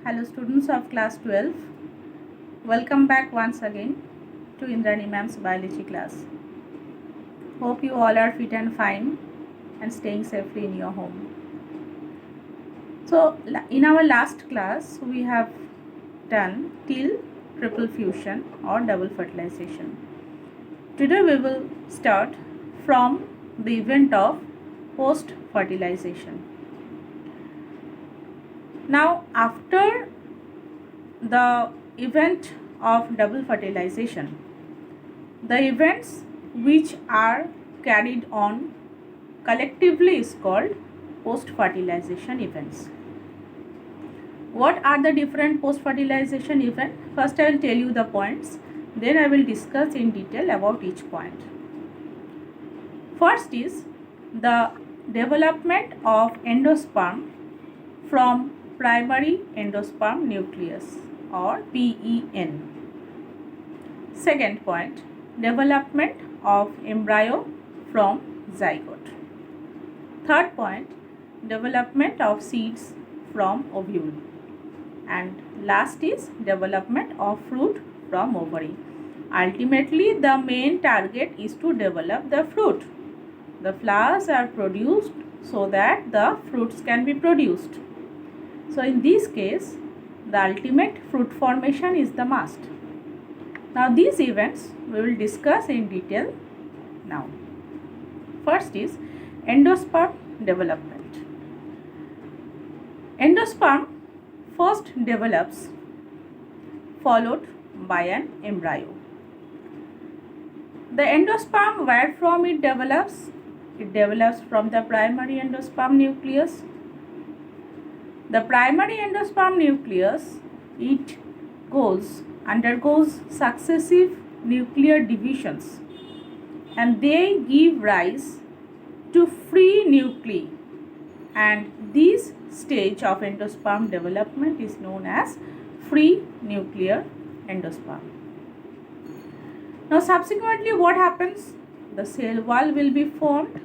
Hello students of class 12. Welcome back once again to Indrani ma'am's biology class. Hope you all are fit and fine and staying safely in your home. So in our last class we have done till triple fusion or double fertilization. Today we will start from the event of post fertilization. Now after the event of double fertilization, the events which are carried on collectively is called post fertilization events. What are the different post fertilization events? First I will tell you the points, then I will discuss in detail about each point. First is the development of endosperm from primary endosperm nucleus or PEN. Second point, development of embryo from zygote. Third point, development of seeds from ovule. And last is development of fruit from ovary. Ultimately, the main target is to develop the fruit. The flowers are produced so that the fruits can be produced. So in this case, the ultimate fruit formation is the must. Now these events we will discuss in detail now. First is endosperm development. Endosperm first develops followed by an embryo. The endosperm, where from it develops? It develops from the primary endosperm nucleus. The primary endosperm nucleus, it undergoes successive nuclear divisions and they give rise to free nuclei, and this stage of endosperm development is known as free nuclear endosperm. Now subsequently what happens? The cell wall will be formed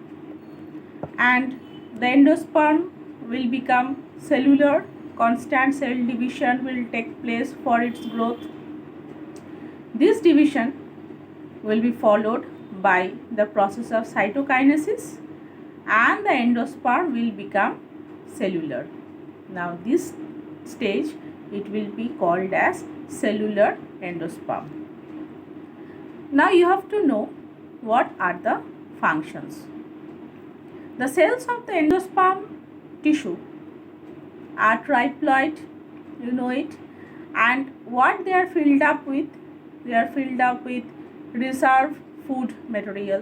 and the endosperm will become cellular. Constant cell division will take place for its growth. This division will be followed by the process of cytokinesis and the endosperm will become cellular. Now this stage it will be called as cellular endosperm. Now you have to know what are the functions. The cells of the endosperm tissue are triploid, you know it, and what they are filled up with? They are filled up with reserve food material.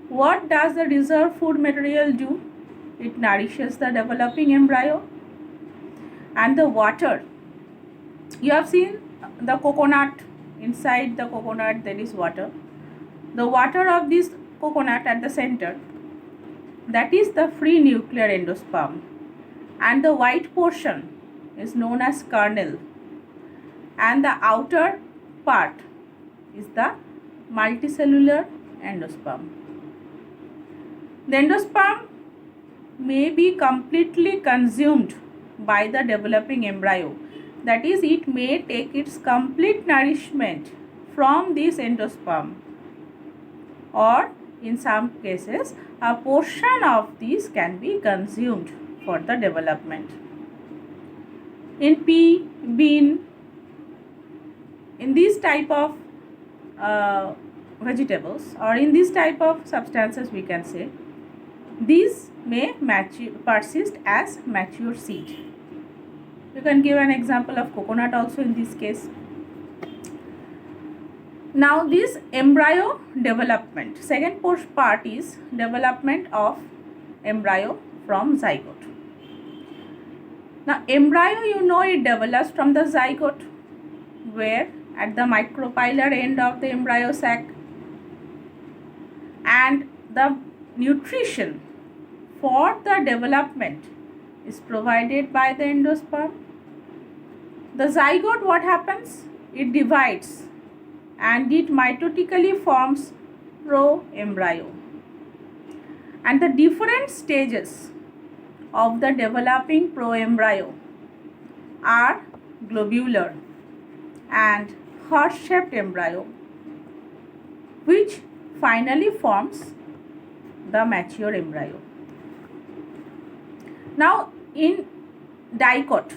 What does the reserve food material do? It nourishes the developing embryo. And the water, you have seen the coconut, inside the coconut there is water. The water of this coconut at the center, that is the free nuclear endosperm, and the white portion is known as kernel, and the outer part is the multicellular endosperm. The endosperm may be completely consumed by the developing embryo, that is, it may take its complete nourishment from this endosperm, or in some cases a portion of this can be consumed for the development. In pea, bean, in these type of vegetables or in this type of substances, we can say these may persist as mature seed. You can give an example of coconut also in this case. Now this embryo development, second part is development of embryo from zygote. Now embryo, you know, it develops from the zygote, where at the micropylar end of the embryo sac, and the nutrition for the development is provided by the endosperm. The zygote, what happens? It divides and it mitotically forms proembryo. And the different stages of the developing proembryo are globular and heart-shaped embryo, which finally forms the mature embryo. Now, in dicot,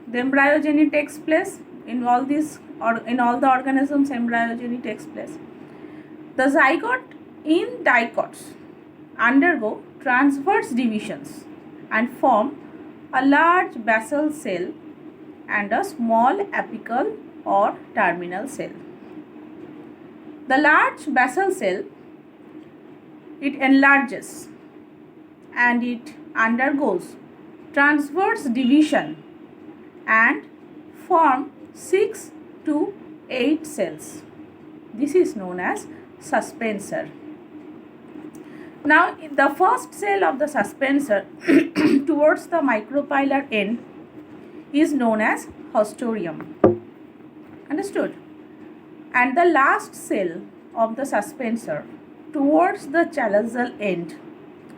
the embryogeny takes place in all these, or in all the organisms. Embryogeny takes place. The zygote in dicots undergo transverse divisions and form a large basal cell and a small apical or terminal cell. The large basal cell, it enlarges and it undergoes transverse division and form 6 to 8 cells. This is known as suspensor. Now, the first cell of the suspensor towards the micropylar end is known as haustorium. Understood? And the last cell of the suspensor towards the chalazal end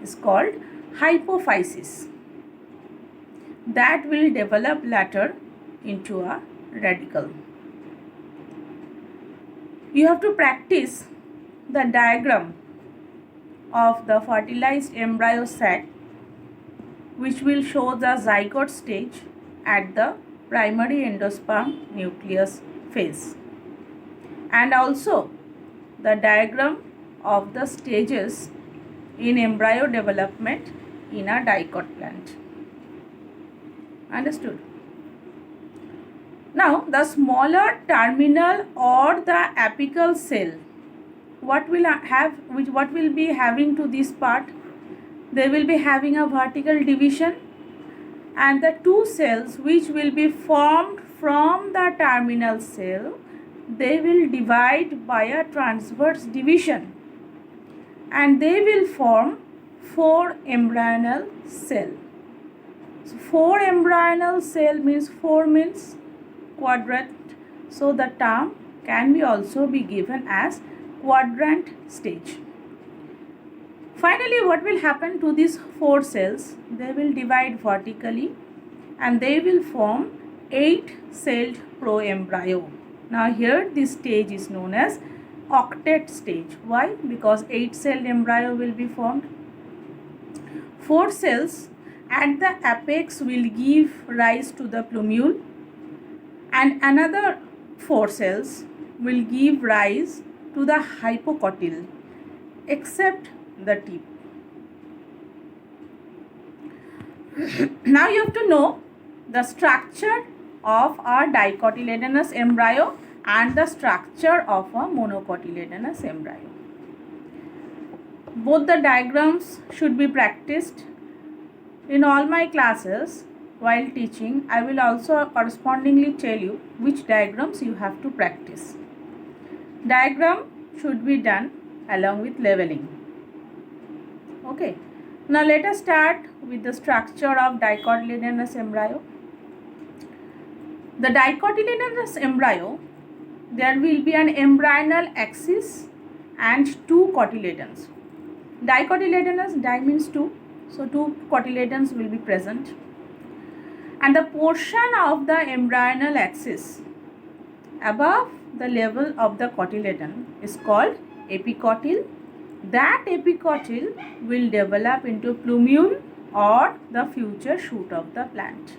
is called hypophysis. That will develop later into a radicle. You have to practice the diagram of the fertilized embryo sac, which will show the zygote stage at the primary endosperm nucleus phase, and also the diagram of the stages in embryo development in a dicot plant. Understood? Now, the smaller terminal or the apical cell, what will be having to this part? They will be having a vertical division, and the two cells which will be formed from the terminal cell, they will divide by a transverse division and they will form 4 embryonal cell. So 4 embryonal cell means 4 means quadrant. So the term can be also be given as quadrant stage. Finally, what will happen to these 4 cells? They will divide vertically and they will form 8-celled proembryo. Now here this stage is known as octet stage. Why? Because 8-celled embryo will be formed. 4 cells at the apex will give rise to the plumule, and another 4 cells will give rise to the hypocotyl, except the tip. Now you have to know the structure of a dicotyledonous embryo and the structure of a monocotyledonous embryo. Both the diagrams should be practiced. In all my classes, while teaching, I will also correspondingly tell you which diagrams you have to practice. Diagram should be done along with leveling. Okay. Now let us start with the structure of dicotyledonous embryo. The dicotyledonous embryo, there will be an embryonal axis and 2 cotyledons. Dicotyledonous, di means 2, so 2 cotyledons will be present. And the portion of the embryonal axis above the level of the cotyledon is called epicotyl. That epicotyl will develop into plumule or the future shoot of the plant.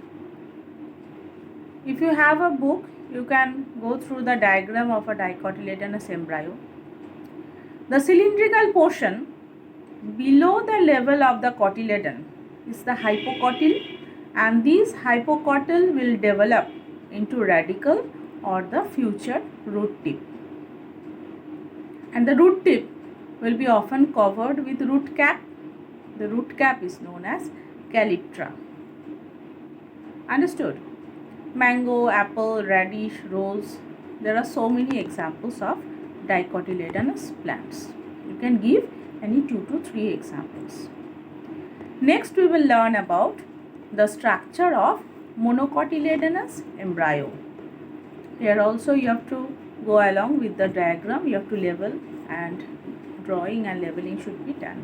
If you have a book, you can go through the diagram of a dicotyledonous embryo. The cylindrical portion below the level of the cotyledon is the hypocotyl, and this hypocotyl will develop into radicle or the future root tip. And the root tip will be often covered with root cap. The root cap is known as calyptra. Understood? Mango, apple, radish, rose. There are so many examples of dicotyledonous plants. You can give any 2 to 3 examples. Next, we will learn about the structure of monocotyledonous embryo. Here also you have to go along with the diagram. You have to level, and drawing and leveling should be done.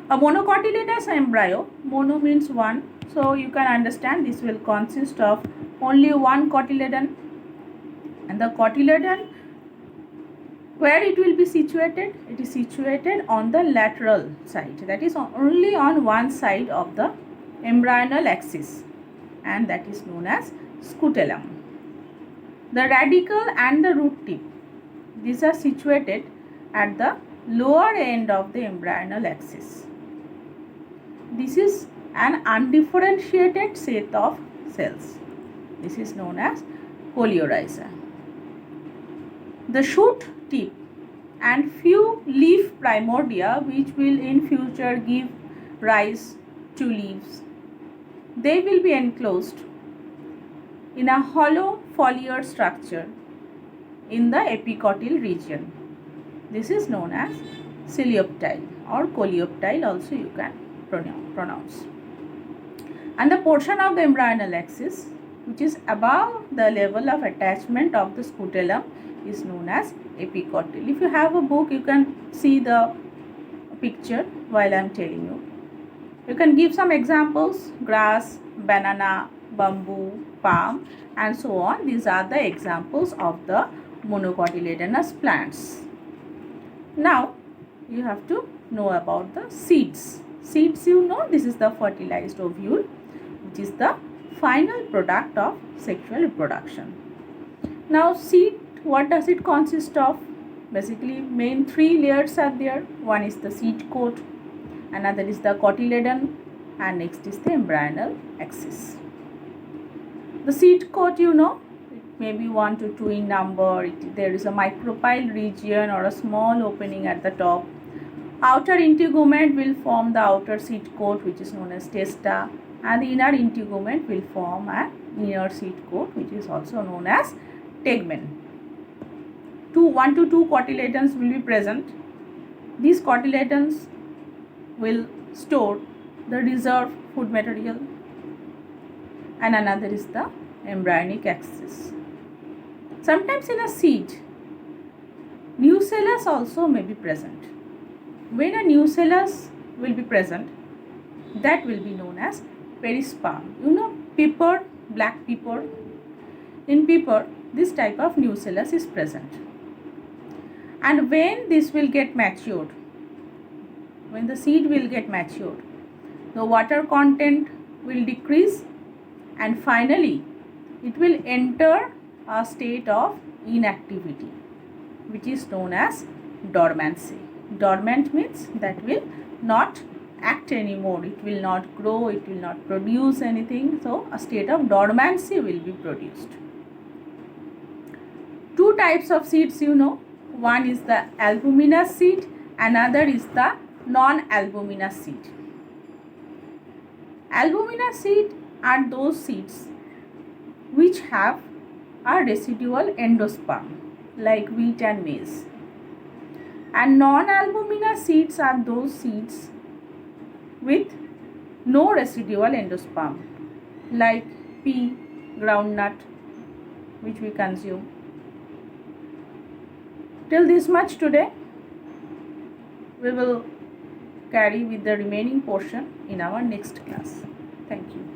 A monocotyledonous embryo, mono means 1, So you can understand this will consist of only one cotyledon, and the cotyledon, where it will be situated? It is situated on the lateral side, that is only on one side of the embryonal axis, and that is known as scutellum. The radicle and the root tip, these are situated at the lower end of the embryonal axis. This is an undifferentiated set of cells. This is known as coleorhiza. The shoot tip and few leaf primordia, which will in future give rise to leaves, they will be enclosed in a hollow foliar structure in the epicotyl region. This is known as coleoptile or coleoptile also you can pronounce. And the portion of the embryonal axis which is above the level of attachment of the scutellum is known as epicotyl. If you have a book, you can see the picture while I am telling you. You can give some examples: grass, banana, bamboo, palm, and so on. These are the examples of the monocotyledonous plants. Now you have to know about the seeds. Seeds, you know, this is the fertilized ovule, which is the final product of sexual reproduction. Now seed, what does it consist of? Basically main three layers are there. One is the seed coat, another is the cotyledon, and next is the embryonal axis. The seed coat, you know, it may be 1 to 2 in number. There is a micropyle region or a small opening at the top. Outer integument will form the outer seed coat, which is known as testa, and the inner integument will form an inner seed coat, which is also known as tegmen. 1 to 2 cotyledons will be present. These cotyledons will store the reserved food material, and another is the embryonic axis. Sometimes in a seed, nucellus also may be present. When a nucellus will be present, that will be known as perisperm. You know, pepper, black pepper. In pepper, this type of nucellus is present. And when this will get matured, when the seed will get matured, the water content will decrease, and finally it will enter a state of inactivity, which is known as dormancy. Dormant means that will not act anymore, it will not grow, it will not produce anything, so a state of dormancy will be produced. Two types of seeds, you know. One is the albuminous seed, another is the non-albuminous seed. Albuminous seed are those seeds which have a residual endosperm like wheat and maize, and non-albuminous seeds are those seeds with no residual endosperm like pea, groundnut, which we consume. Till this much today. We will carry with the remaining portion in our next class. Thank you.